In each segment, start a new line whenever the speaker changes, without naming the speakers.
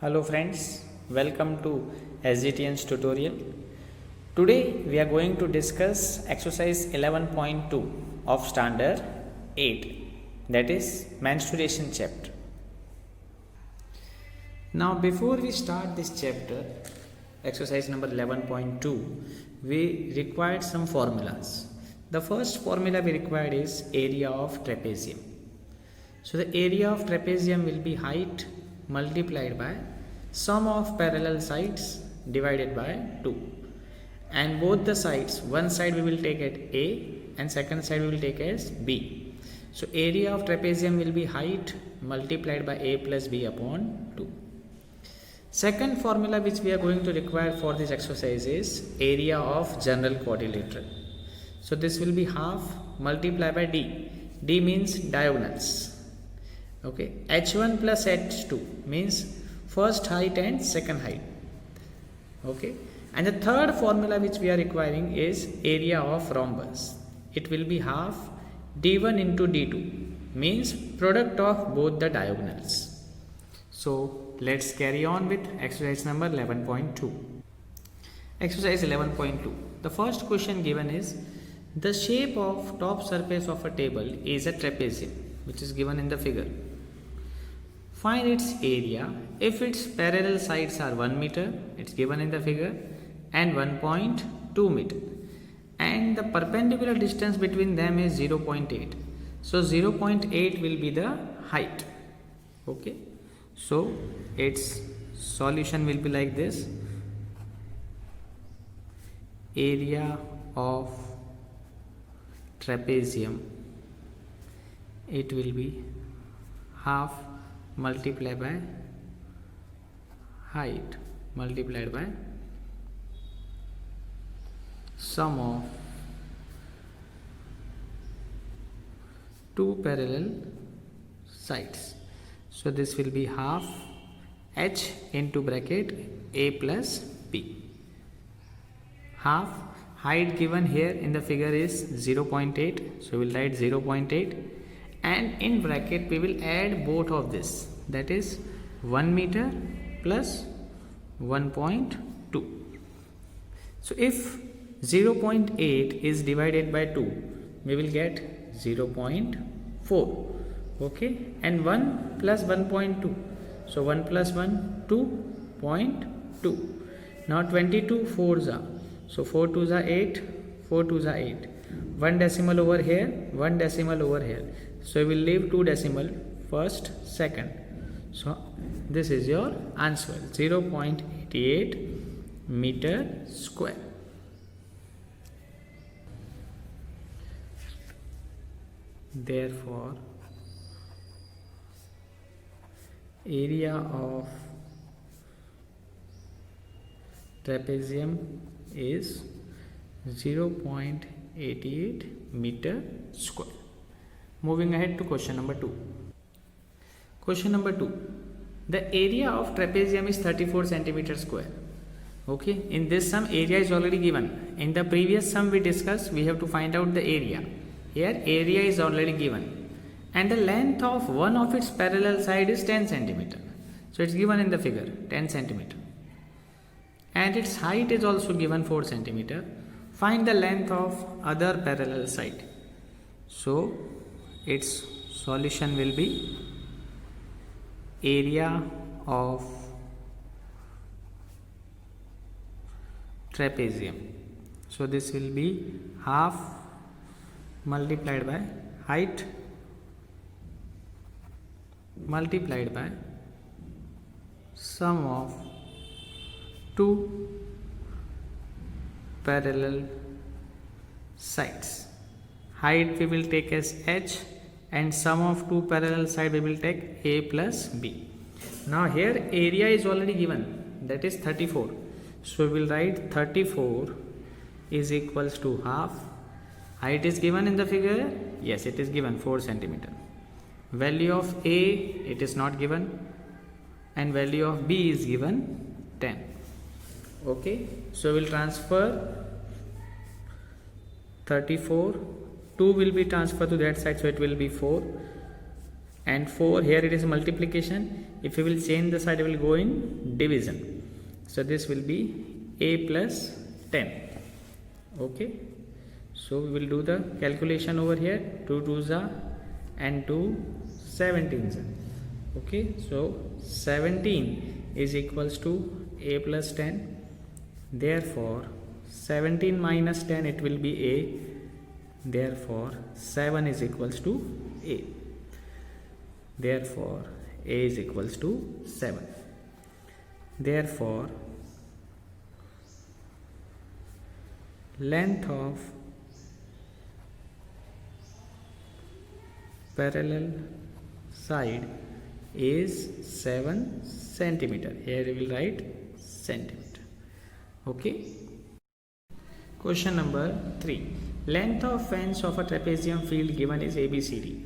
Hello friends, welcome to SGTN's tutorial. Today we are going to discuss exercise 11.2 of standard 8, that is menstruation chapter. Now before we start this chapter, exercise number 11.2, we required some formulas. The first formula we required is area of trapezium. So the area of trapezium will be height multiplied by sum of parallel sides divided by 2, and both the sides, one side we will take at A and second side we will take as B. So area of trapezium will be height multiplied by A plus B upon 2. Second formula which we are going to require for this exercise is area of general quadrilateral. So this will be half multiplied by D. D means diagonals. Okay, H1 plus H2 means first height and second height. Okay, and the third formula which we are requiring is area of rhombus. It will be half D1 into D2 means product of both the diagonals. So let's carry on with exercise number 11.2. Exercise 11.2. The first question given is the shape of top surface of a table is a trapezium, which is given in the figure. Find its area if its parallel sides are 1 meter, it's given in the figure, and 1.2 meter, and the perpendicular distance between them is 0.8. So 0.8 will be the height. Okay, so its solution will be like this: area of trapezium, it will be half multiplied by height multiplied by sum of two parallel sides. So this will be half H into bracket A plus B. Half height given here in the figure is 0.8, so we'll write 0.8, and in bracket we will add both of this, that is 1 meter plus 1.2. So if 0.8 is divided by 2, we will get 0.4. Okay, and 1 plus 1.2, so 1 plus 1, 2.2. Now 22 4s are, so 4 2s are 8, 4 2s are 8. 1 decimal over here, 1 decimal over here. So we will leave 2 decimal, first, second. So this is your answer, 0.88 meter square. Therefore, area of trapezium is 0.88 meter square. Moving ahead to question number 2. Question number 2. The area of trapezium is 34 centimeter square. Okay, in this sum area is already given. In the previous sum we discussed, we have to find out the area. Here area is already given, and the length of one of its parallel side is 10 centimeter. So it's given in the figure 10 centimeter, and its height is also given 4 centimeter. Find the length of other parallel side. So its solution will be area of trapezium. So this will be half multiplied by height multiplied by sum of two parallel sides. Height we will take as H, and sum of two parallel side we will take A plus B. Now here area is already given, that is 34. So we will write 34 is equals to half. Height is given in the figure, yes, it is given 4 centimeter. Value of A, it is not given, and value of B is given 10. Okay, so we will transfer 34, 2 will be transferred to that side, so it will be 4. and 4, here it is multiplication. If you will change the side, it will go in division. So this will be a plus 10. Okay, so we will do the calculation over here. 2 2s are and 2 17s are. Okay, so 17 is equals to a plus 10. Therefore 17 minus 10, it will be a. Therefore 7 is equals to a. Therefore a is equals to 7. Therefore length of parallel side is 7 centimeter. Here we will write centimeter. Okay. Question number 3. Length of fence of a trapezium field given is ABCD,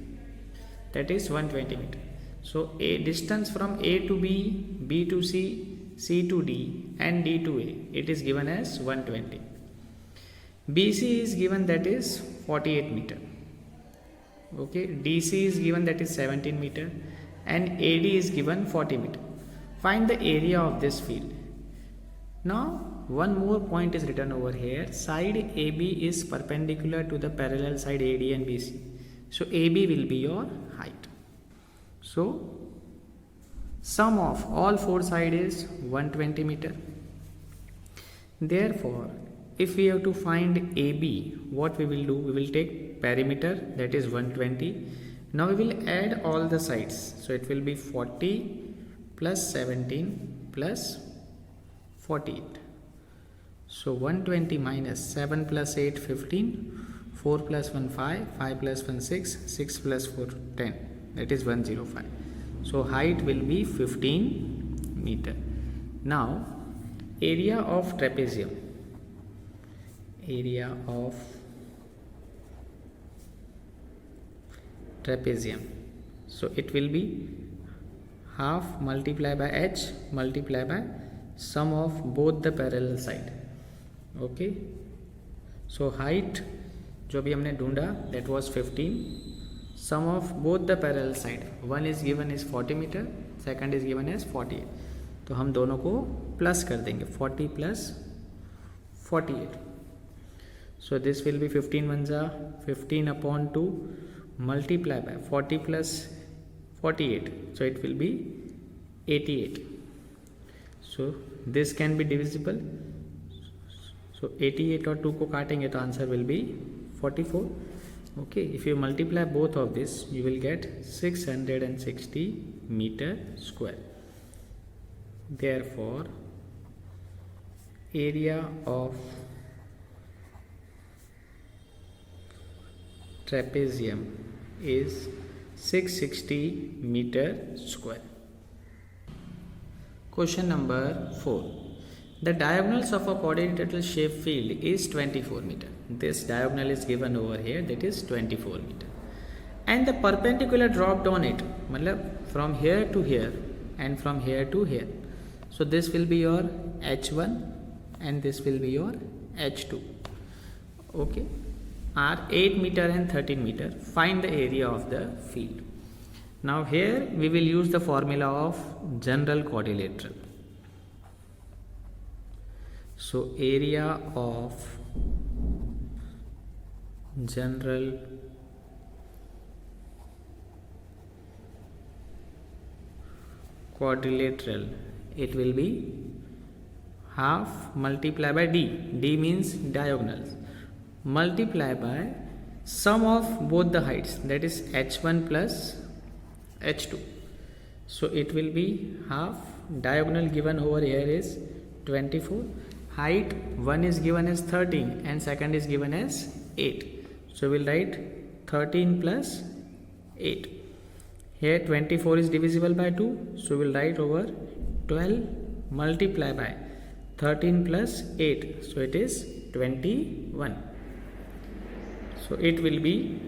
that is 120 meter. So a distance from A to B, B to C, C to D and D to A, it is given as 120. BC is given, that is 48 meter. Okay, DC is given, that is 17 meter, and AD is given 40 meter. Find the area of this field. Now one more point is written over here. Side AB is perpendicular to the parallel side AD and BC. So AB will be your height. So sum of all four sides is 120 meter. Therefore if we have to find AB, what we will do? We will take perimeter, that is 120. Now we will add all the sides. So it will be 40 plus 17 plus 48. So 120 minus 7 plus 8 15, 4 plus 1 5, 5 plus 1 6, 6 plus 4 10, that is 105. So height will be 15 meter. Now area of trapezium. Area of trapezium. So it will be half multiplied by h multiplied by sum of both the parallel side. Okay, so height जो भी हमने ढूंढा, that was 15. Sum of both the parallel side, one is given is 40 meter, second is given as 48. तो हम दोनों को plus कर देंगे, 40 plus 48. So this will be 15 ones are 15 upon 2 multiply by 40 plus 48. So it will be 88. So this can be divisible. So 88 और 2 को काटेंगे तो answer will be 44. Okay, if you multiply both of this, you will get 660 meter square. Therefore area of trapezium is 660 meter square. Question number 4. The diagonals of a quadrilateral shape field is 24 meter. This diagonal is given over here, that is 24 meter. And the perpendicular dropped on it, matlab from here to here and from here to here. So this will be your H1 and this will be your H2. Okay, are 8 meter and 13 meter. Find the area of the field. Now here we will use the formula of general quadrilateral. So area of general quadrilateral, it will be half multiply by d. D means diagonals. Multiply by sum of both the heights, that is h1 plus h2. So it will be half. Diagonal given over here is 24. Height one is given as 13 and second is given as 8. So we'll write 13 plus 8. Here 24 is divisible by 2. So we'll write over 12 multiply by 13 plus 8. So it is 21. So it will be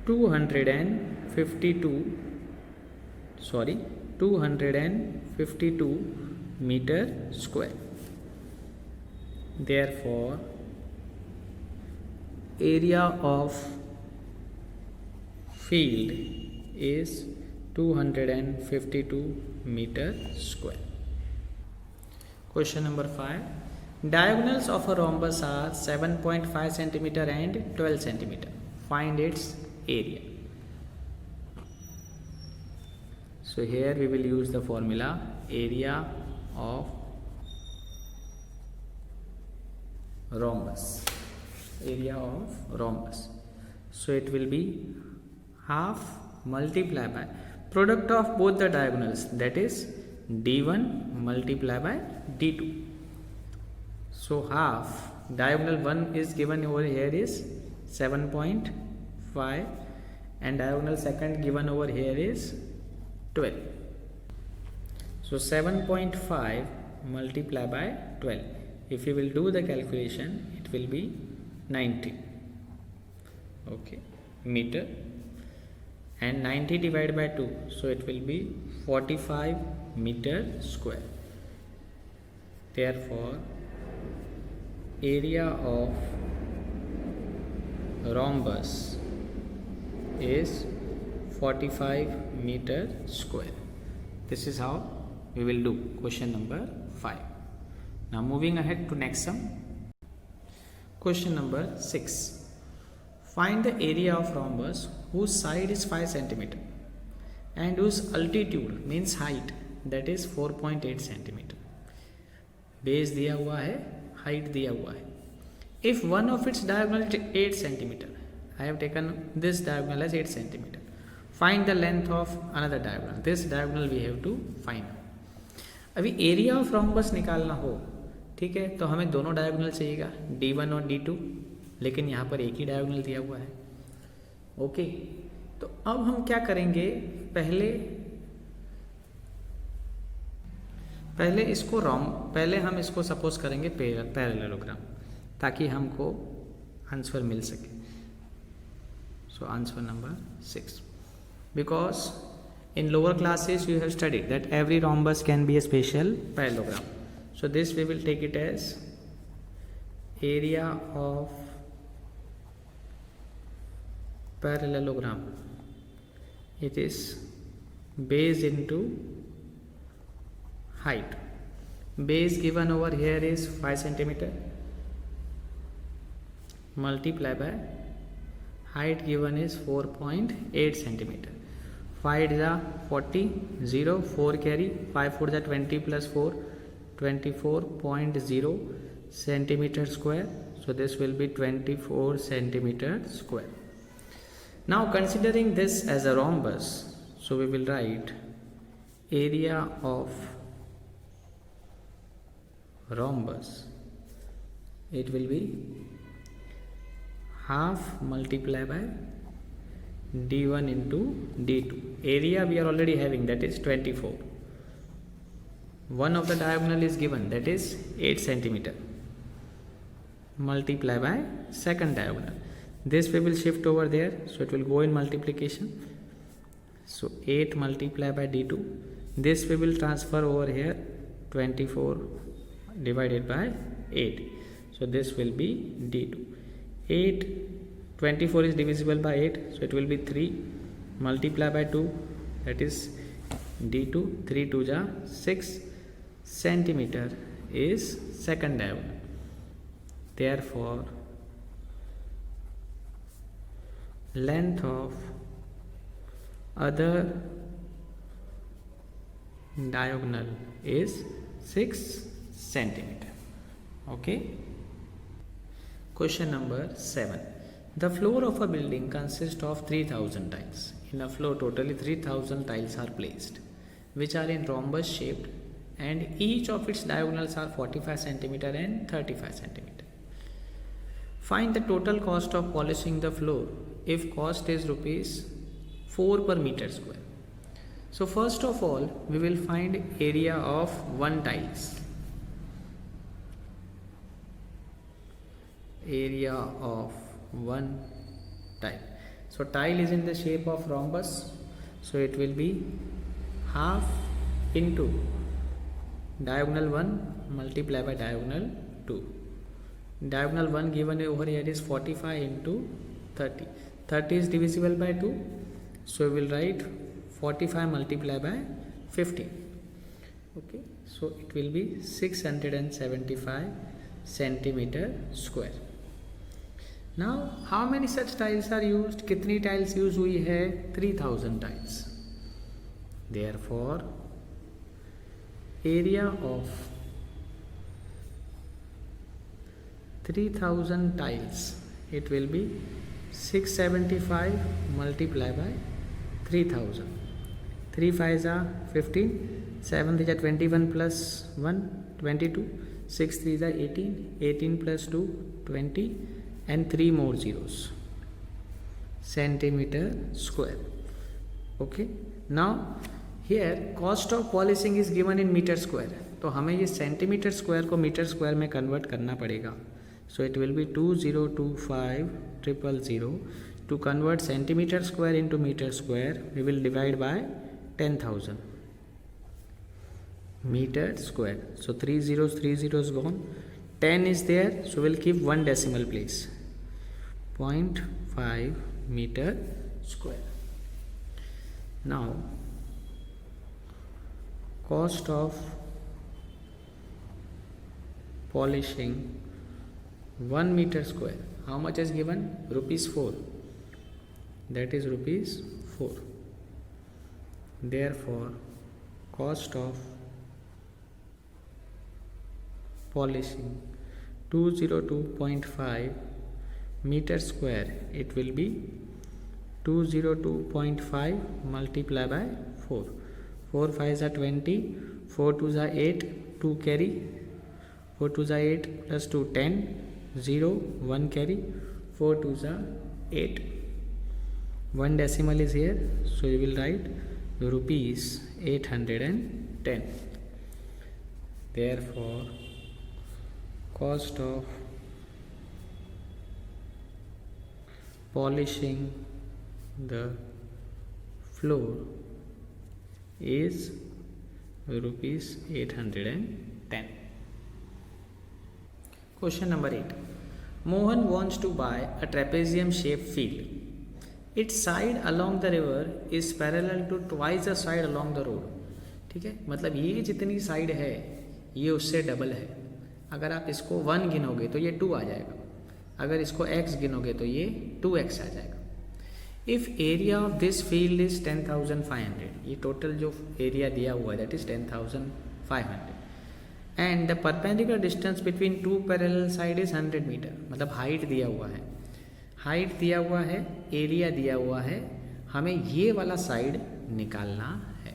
252 meter square. Therefore area of field is 252 meter square. Question number 5. Diagonals of a rhombus are 7.5 centimeter and 12 centimeter. Find its area. So here we will use the formula area of rhombus. Area of rhombus. So it will be half multiplied by product of both the diagonals, that is d1 multiplied by d2. So half diagonal 1 is given over here is 7.5 and diagonal second given over here is 12. So 7.5 multiplied by 12. If you will do the calculation, it will be 90. Okay, meter, and 90 divided by 2, so it will be 45 meter square. Therefore, area of rhombus is 45 meter square. This is how we will do question number 5. Now moving ahead to next sum. Question number 6. Find the area of rhombus whose side is 5 centimeter and whose altitude means height, that is 4.8 centimeter. Base दिया हुआ है, height दिया हुआ है. If one of its diagonal is 8 centimeter, I have taken this diagonal as 8 centimeter. Find the length of another diagonal. This diagonal we have to find. अभी area of rhombus निकालना हो, ठीक है, तो हमें दोनों डायगोनल चाहिएगा, d1 और d2, लेकिन यहाँ पर एक ही डायगोनल दिया हुआ है. ओके, तो अब हम क्या करेंगे, पहले हम इसको सपोज करेंगे पैरेललोग्राम, ताकि हमको आंसर मिल सके. So answer number 6. Because in lower classes you have studied that every rhombus can be a special parallelogram. So this we will take it as area of parallelogram. It is base into height. Base given over here is 5 centimeter multiplied by height given is 4.8 centimeter. 5 is a 40, 0, 4 carry, 5 4 is a 20 plus 4, 24.0 centimeter square. So this will be 24 centimeter square. Now considering this as a rhombus, so we will write area of rhombus. It will be half multiplied by d1 into d2. Area we are already having, that is 24. One of the diagonal is given, that is 8 centimeter multiplied by second diagonal. This we will shift over there, so it will go in multiplication. So 8 multiplied by d2. This we will transfer over here, 24 divided by 8. So this will be d2. 24 is divisible by 8, so it will be 3 multiplied by 2, that is d2. 3 2 ja 6 centimeter is second diagonal. Therefore length of other diagonal is 6 centimeter. Okay. Question number 7. The floor of a building consists of 3000 tiles. In a floor totally 3000 tiles are placed, which are in rhombus shaped, and each of its diagonals are 45 centimeter and 35 centimeter. Find the total cost of polishing the floor if cost is rupees 4 per meter square. So first of all we will find area of one tiles. Area of one tile. So tile is in the shape of rhombus, so it will be half into diagonal 1 multiplied by diagonal 2. Diagonal 1 given over here is 45 into 30. 30 is divisible by 2, So we will write 45 multiplied by 15. Okay, so it will be 675 centimeter square. Now how many such tiles are used? कितनी tiles use हुई है? 3000 tiles. Therefore area of 3000 tiles, it will be 675 multiplied by 3000. 3 5s are 15, 7 is 21 plus 1 22, 6 3s are 18, 18 plus 2 20, and 3 more zeros, centimeter square. Okay, now here cost of polishing is given in meter square, तो हमें ये centimetre square को metre square में convert करना पड़ेगा. So it will be 2025,000. To convert centimeter square into meter square, we will divide by 10,000 meter square. So 3 zeros gone. 10 is there, so we'll keep one decimal place. 0.5 meter square. Now cost of polishing 1 meter square, how much is given? Rupees 4. That is rupees 4. Therefore cost of polishing 202.5 meter square, it will be 202.5 multiplied by 4. 4 5s are 20, 4 2s are 8, 2 carry, 4 2s are 8 plus 2 10, 0 1 carry, 4 2s are 8. One decimal is here, so you will write rupees 810. Therefore cost of polishing the floor is rupees 810. Question number 8. Mohan wants to buy a trapezium shaped field. Its side along the river is parallel to twice the side along the road. ठीक है, मतलब ये जितनी side है ये उससे double है. अगर आप इसको 1 गिनोगे तो ये 2 आ जाएगा, अगर इसको x गिनोगे तो ये 2x आ जाएगा. If area of this field is 10,500, ये टोटल जो एरिया दिया हुआ है that is 10,500, and the perpendicular distance between two parallel side is 100 metre. मतलब हाइट दिया हुआ है, हाइट दिया हुआ है, एरिया दिया हुआ है, हमें ये वाला साइड निकालना है.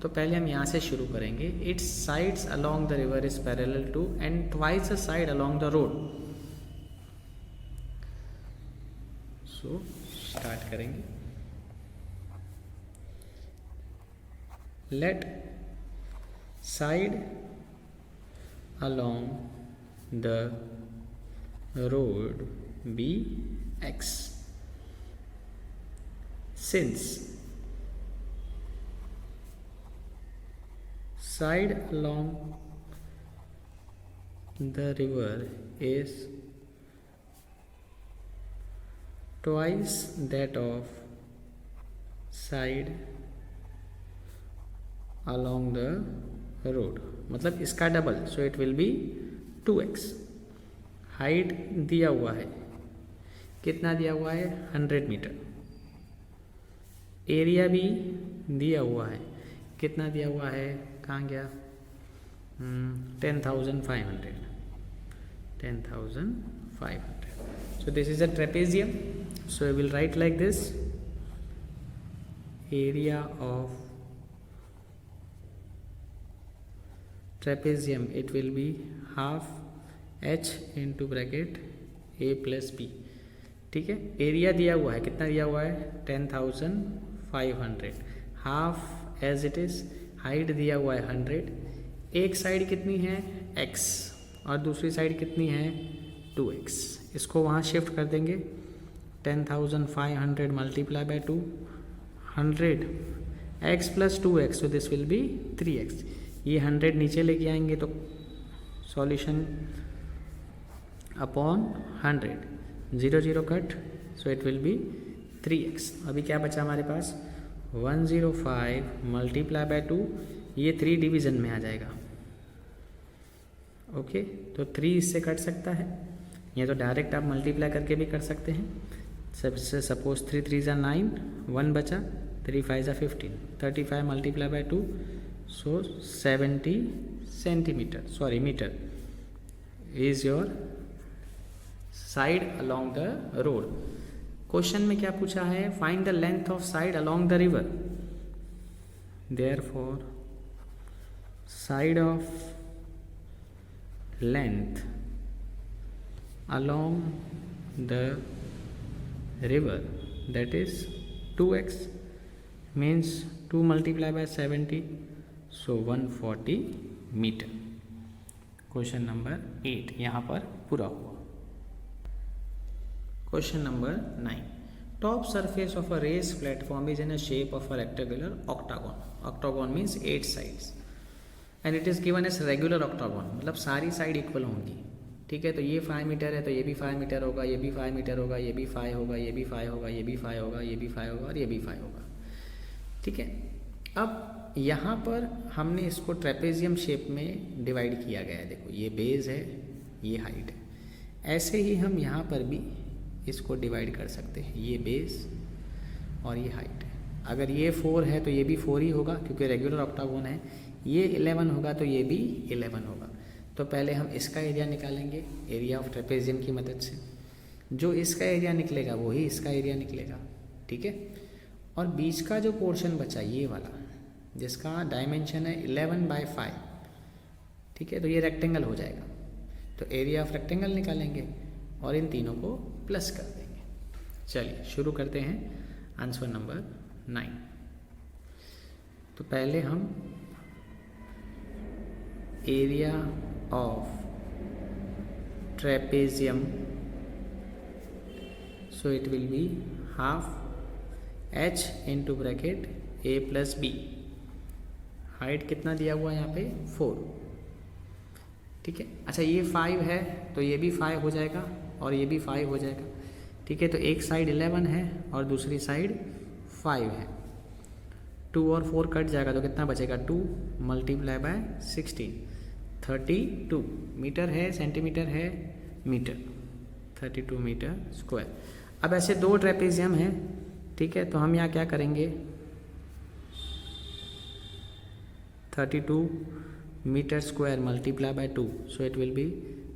तो पहले हम यहाँ से शुरू करेंगे. It's sides along the river is parallel to and twice the side along the road. So start करेंगे. Let side along the road be x. Since side along the river is twice that of side along the road, मतलब इसका double, so it will B 2x. Height दिया हुआ है, कितना दिया हुआ है? 100 मीटर. एरिया भी दिया हुआ है, कितना दिया हुआ है? कहाँ गया? 10,500. 10,500. So this is a trapezium. So I will write like this. Area of trapezium, it will be half h into bracket a plus b. ठीक है, एरिया दिया हुआ है, कितना दिया हुआ है? 10,500. Half as it is. Height दिया हुआ है 100. एक साइड कितनी है? x और दूसरी साइड कितनी है? 2x. इसको वहाँ शिफ्ट कर देंगे. 10,500 multiply by 2, 100 x plus 2x, so this will B 3x. ये 100 नीचे लेके आएंगे तो solution upon 100, 0 0 cut, so it will B 3x। अभी क्या बचा हमारे पास 105 मल्टीप्लाई बाय 2, ये 3 डिवीज़न में आ जाएगा। ओके, तो 3 इससे कट सकता है, या तो डायरेक्ट आप मल्टीप्लाई करके भी कर सकते हैं। सबसे सपोज 3 3 ज़ा 9, 1 बचा, 3 5 ज़ा 15, 35 multiply by 2, so 70 centimetre metre is your side along the road. Question में क्या पूछा है, find the length of side along the river. Therefore side of length along the river, that is 2x, means 2 multiplied by 70, so 140 metre. Question number 8 यहाँ पर पूरा हुआ। Question number 9, top surface of a race platform is in a shape of a rectangular octagon. Octagon means 8 sides and it is given as regular octagon, मतलब सारी side equal होंगी। ठीक है, तो ये 5 मीटर है तो ये भी 5 मीटर होगा, ये भी 5 मीटर होगा, ये भी 5 होगा, ये भी 5 होगा, ये भी 5 होगा, ये भी 5 होगा और ये भी 5 होगा। ठीक है, अब यहाँ पर हमने इसको ट्रेपेजियम शेप में डिवाइड किया गया है। देखो ये बेस है, ये हाइट है। ऐसे ही हम यहाँ पर भी इसको डिवाइड कर सकते हैं, ये बेस और ये हाइट है। अगर ये 4 है तो ये भी 4 ही होगा क्योंकि रेगुलर ऑक्टागोन है। ये 11 होगा तो ये भी 11 होगा। तो पहले हम इसका एरिया निकालेंगे एरिया ऑफ ट्रेपेजियम की मदद से। जो इसका एरिया निकलेगा वही इसका एरिया निकलेगा। ठीक है, और बीच का जो पोर्शन बचा ये वाला जिसका डायमेंशन है 11/5, ठीक है, तो ये रेक्टेंगल हो जाएगा। तो एरिया ऑफ रेक्टेंगल निकालेंगे और इन तीनों को प्लस कर देंगे। चलिए शुरू करते हैं आंसर नंबर 9। तो पहले हम area of trapezium, so it will be half h into bracket a plus B. Height कितना दिया हुआ है यहाँ पे 4। ठीक है, अच्छा ये 5 है तो ये भी 5 हो जाएगा और ये भी 5 हो जाएगा। ठीक है, तो एक साइड 11 है और दूसरी साइड 5 है। 2 और 4 कट जाएगा तो कितना बचेगा 2 मल्टीप्लाई बाय 16, 32 मीटर है, सेंटीमीटर है, मीटर, 32 मीटर स्क्वायर। अब ऐसे 2 ट्रेपेजियम हैं। ठीक है, तो हम यहाँ क्या करेंगे 32 metre square multiply by 2, so it will be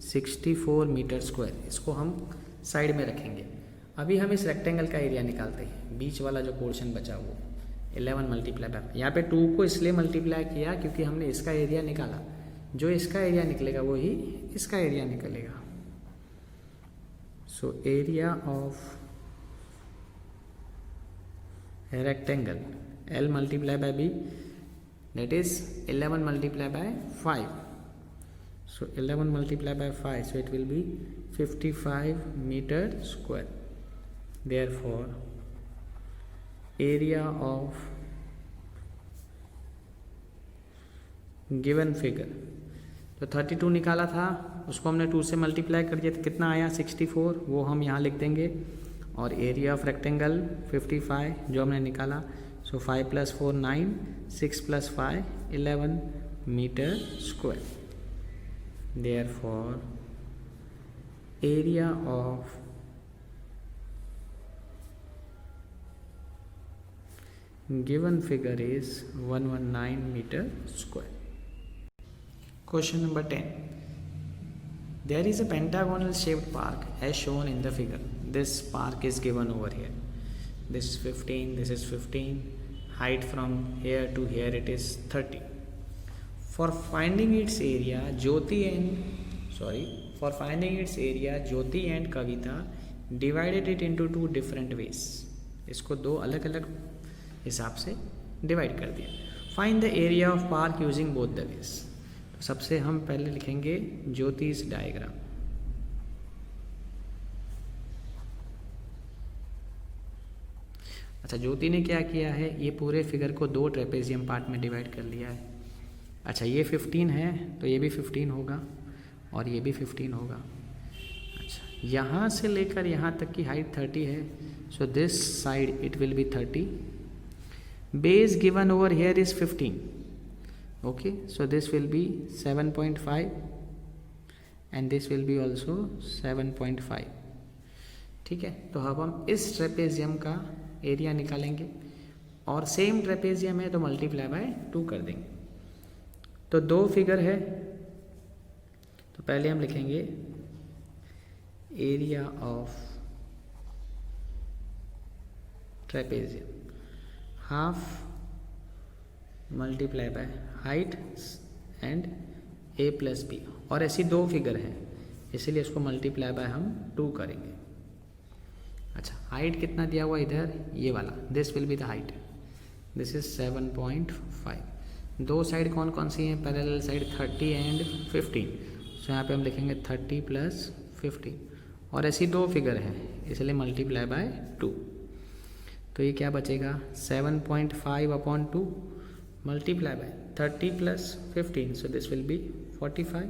64 metre square. इसको हम साइड में रखेंगे। अभी हम इस रेक्टेंगल का एरिया निकालते हैं। बीच वाला जो पोर्शन बचा वो 11 मल्टीप्लाई बाय, यहाँ पे 2 को इसलिए मल्टीप्लाई किया क्योंकि हमने इसका एरिया निकाला। जो इसका एरिया निकलेगा वही इसका एरिया निकलेगा। So area of rectangle L multiply by B, that is 11 multiplied by 5. So 11 multiplied by 5, so it will be 55 meter square. Therefore area of given figure, तो 32 निकाला था उसको हमने 2 से मल्टीप्लाई कर दिया तो कितना आया 64, वो हम यहाँ लिख देंगे। और एरिया ऑफ रेक्टेंगल 55 जो हमने निकाला, सो 5 + 4 9, 6 + 5 11 metre square. Therefore area of given figure is 119 metre square. Question number 10. There is a pentagonal shaped park as shown in the figure. This park is given over here. This is 15, this is 15. Height from here to here it is 30. For finding its area, Jyoti and Kavita divided it into 2 different ways. इसको 2 अलग अलग हिसाब से divide कर दिया। Find the area of park using both the ways. सबसे हम पहले लिखेंगे ज्योतिष डायग्राम। अच्छा, ज्योति ने क्या किया है, ये पूरे फिगर को 2 ट्रेपेजियम पार्ट में डिवाइड कर लिया है। अच्छा, ये 15 है तो ये भी 15 होगा और ये भी 15 होगा। अच्छा, यहाँ से लेकर यहाँ तक की हाइट 30 है, So this side it will be 30. Base given over here is 15. Okay, so this will be 7.5 and this will be also 7.5. ठीक है, तो अब हम इस ट्रेपेजियम का एरिया निकालेंगे और सेम ट्रेपेजियम है तो मल्टीप्लाई बाय 2 कर देंगे। तो 2 फिगर है, तो पहले हम लिखेंगे area of trapezium half multiply by height and a plus B, और ऐसी 2 फिगर है इसीलिए इसको मल्टीप्लाई बाय हम 2 करेंगे। अच्छा, हाइट कितना दिया हुआ इधर, ये वाला, this will be the height, this is 7.5। 2 side कौन कौन सी हैं, पैरेलल साइड 30 एंड 15, सो यहाँ पे हम लिखेंगे 30 प्लस 15, और ऐसी 2 फिगर है इसलिए मल्टीप्लाई बाय 2। तो ये क्या बचेगा, 7.5 upon 2 multiply by 30 plus 15, so this will B 45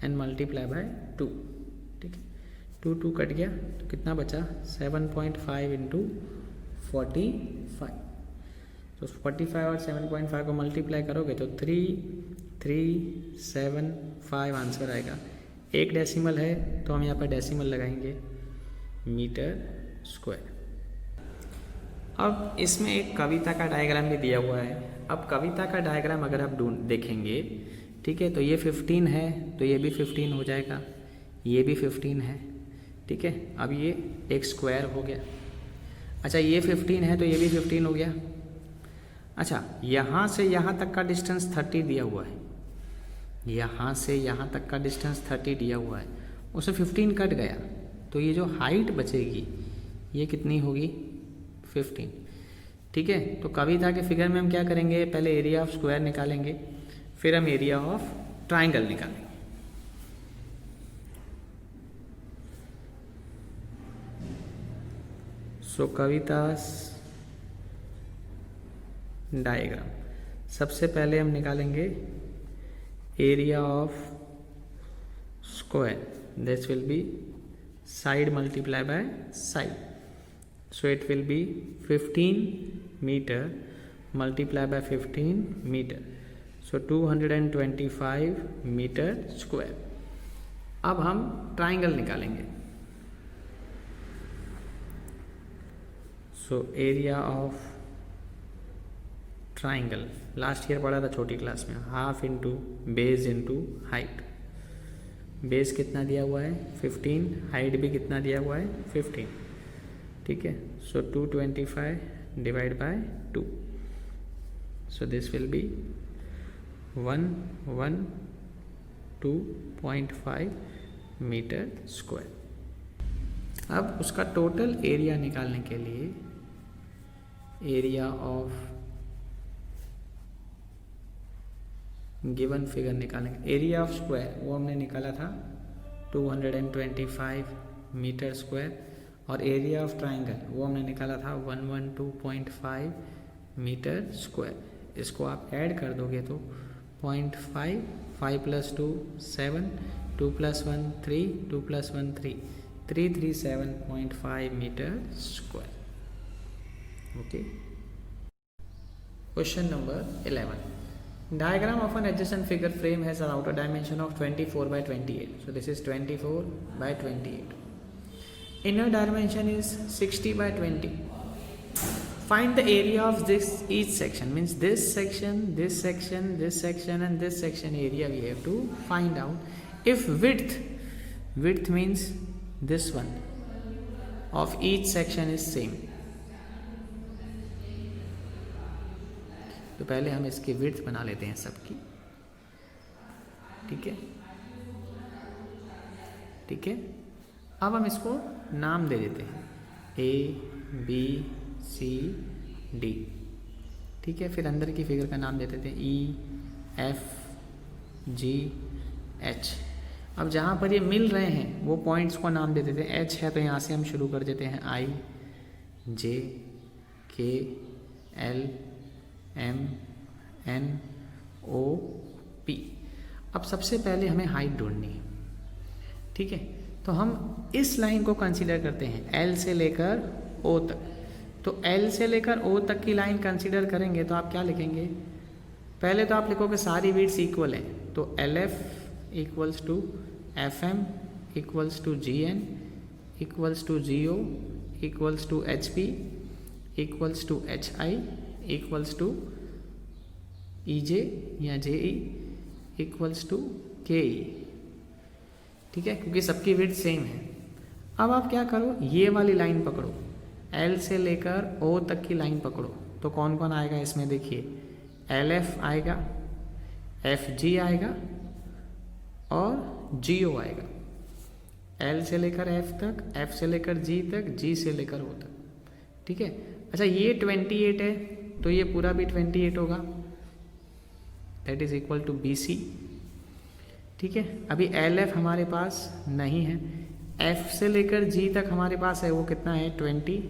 and multiply by 2। ठीक है, 2 कट गया तो कितना बचा, 7.5 इंटू 45। तो 45 और 7.5 को मल्टीप्लाई करोगे तो 3375 आंसर आएगा। एक डेसिमल है तो हम यहाँ पर डेसिमल लगाएंगे, मीटर स्क्वायर। अब इसमें एक कविता का डायग्राम भी दिया हुआ है। अब कविता का डायग्राम अगर आप देखेंगे, ठीक है, तो ये 15 है तो ये भी 15 हो जाएगा, ये भी 15 है। ठीक है, अब ये एक स्क्वायर हो गया। अच्छा, ये 15 है तो ये भी 15 हो गया। अच्छा, यहाँ से यहाँ तक का डिस्टेंस 30 दिया हुआ है, यहाँ से यहाँ तक का डिस्टेंस 30 दिया हुआ है, उससे 15 कट गया तो ये जो हाइट बचेगी ये कितनी होगी, 15। ठीक है, तो कविता के फिगर में हम क्या करेंगे, पहले एरिया ऑफ स्क्वायर निकालेंगे, फिर हम एरिया ऑफ ट्राइंगल निकालेंगे। सो कवितास डायग्राम, सबसे पहले हम निकालेंगे area of square, this will B side multiply by side, so it will be 15 meter multiplied by 15 meter, so 225 meter square। अब हम ट्राइंगल निकालेंगे। so area of triangle, last year पढ़ा था छोटी क्लास में, half into base into height. Base कितना दिया हुआ है, 15, हाइट भी कितना दिया हुआ है, 15। ठीक है, so 225 divide by 2, so this will be 112.5 metre square. अब उसका टोटल एरिया निकालने के लिए एरिया ऑफ गिवन फिगर निकालेंगे। एरिया ऑफ स्क्वायर वो हमने निकाला था 225 मीटर स्क्वायर, और एरिया ऑफ ट्राइंगल वो हमने निकाला था 112.5 मीटर स्क्वायर। इसको आप ऐड कर दोगे तो 0.5, 5 + 2 7, 2 + 1 3, 2 + 1 3, 337.5 metre square. Okay, question number 11, diagram of an adjacent figure frame has an outer dimension of 24 by 28, so this is 24 by 28. Inner dimension is 60 by 20. Find the area of this each section, means this section, this section, this section and this section area we have to find out. If width means this one of each section is same, तो पहले हम इसकी width बना लेते हैं सबकी। ठीक है, ठीक है, अब हम इसको नाम दे देते हैं ABCD। ठीक है, फिर अंदर की फिगर का नाम दे देते हैं EFGH। अब जहाँ पर ये मिल रहे हैं वो पॉइंट्स को नाम दे देते हैं। H है तो यहाँ से हम शुरू कर देते हैं IJKL MNOP। अब सबसे पहले हमें हाइट ढूंढनी है। ठीक है, तो हम इस लाइन को कंसीडर करते हैं, L से लेकर O ओ तक। तो L से लेकर O तक की लाइन कंसीडर करेंगे तो आप क्या लिखेंगे, पहले तो आप लिखोगे सारी विड्थ इक्वल है, तो LF equals to FM equals to GN equals to GO equals to HP equals to HI equals to EJ या JE इक्वल्स टू KE। ठीक है, क्योंकि सबकी विड्थ सेम है। अब आप क्या करो, ये वाली लाइन पकड़ो, L से लेकर O तक की लाइन पकड़ो, तो कौन कौन आएगा इसमें देखिए, LF आएगा, FG आएगा और GO आएगा। L से लेकर F तक, F से लेकर G तक, G से लेकर O तक। ठीक है, अच्छा ये 28 है तो ये पूरा भी 28 होगा, that is equal to BC। ठीक है, अभी LF हमारे पास नहीं है, F से लेकर G तक हमारे पास है, वो कितना है 20,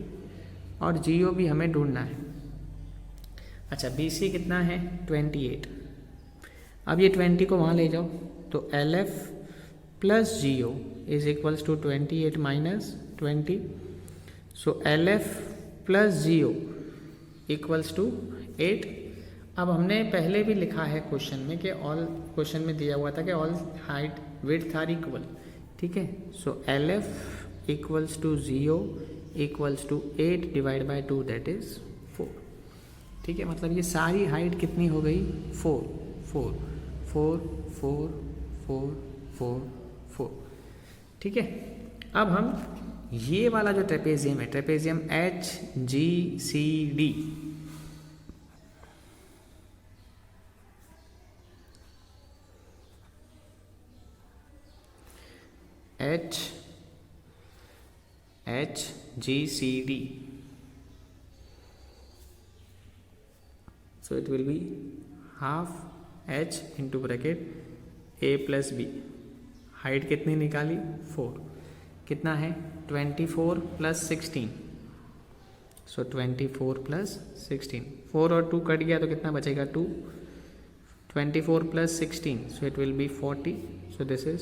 और GO भी हमें ढूंढना है। अच्छा BC कितना है 28। अब ये 20 को वहाँ ले जाओ, तो LF plus GO is equals to 28 minus 20, so LF plus GO equals to 8। अब हमने पहले भी लिखा है क्वेश्चन में कि ऑल, क्वेश्चन में दिया हुआ था कि all height width are equal. ठीक है, so LF equals to GO equals to 8 divide by 2 that is 4। ठीक है, मतलब ये सारी हाइट कितनी हो गई 4 4 4 4 4 4 4। ठीक है, अब हम ये वाला जो ट्रेपेजियम है, trapezium HGCD, HGCD, so it will be half H into bracket A plus B। Height कितनी निकाली 4, कितना है 24 प्लस 16, सो 24 प्लस 16, 4 और 2 कट गया तो कितना बचेगा 2, 24 plus 16, so it will B 40, so this is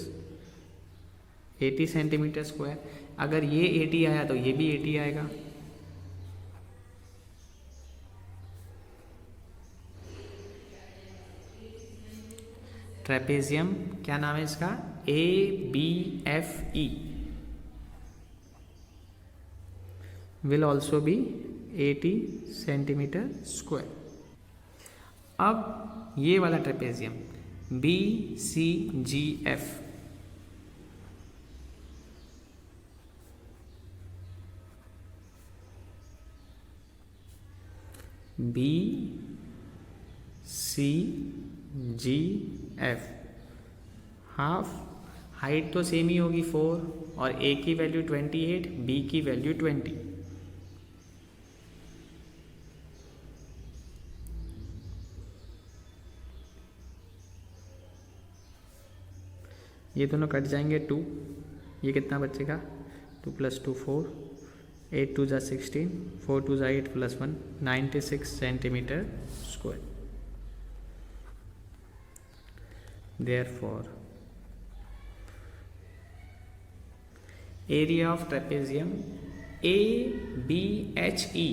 80 centimetre square. अगर ये 80 आया तो ये भी 80 आएगा। ट्रेपेजियम क्या नाम है इसका, ABFE will also be 80 centimetre square. अब ये वाला trapezium BCGF, BCGF, half height तो सेम ही होगी 4, और A की वैल्यू 28, B की वैल्यू 20। ये दोनों कट जाएंगे 2, ये कितना बचेगा 2 प्लस 2 4, 8 2 जा 16, 4 2 जा 8 plus 1, 96 centimetre square. Therefore, area of trapezium ABHE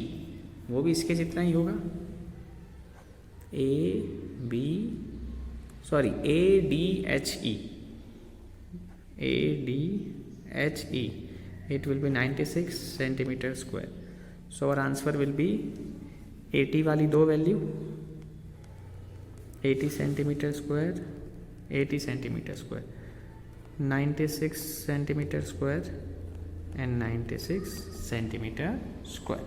वो भी इसके जितना ही होगा, ADHE, it will be 96 centimeter square. So our answer will be 80 वाली दो value, 80 centimetre square, 80 centimetre square, 96 centimetre square and 96 centimeter square.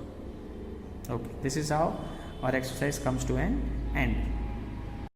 Okay, this is how our exercise comes to an end.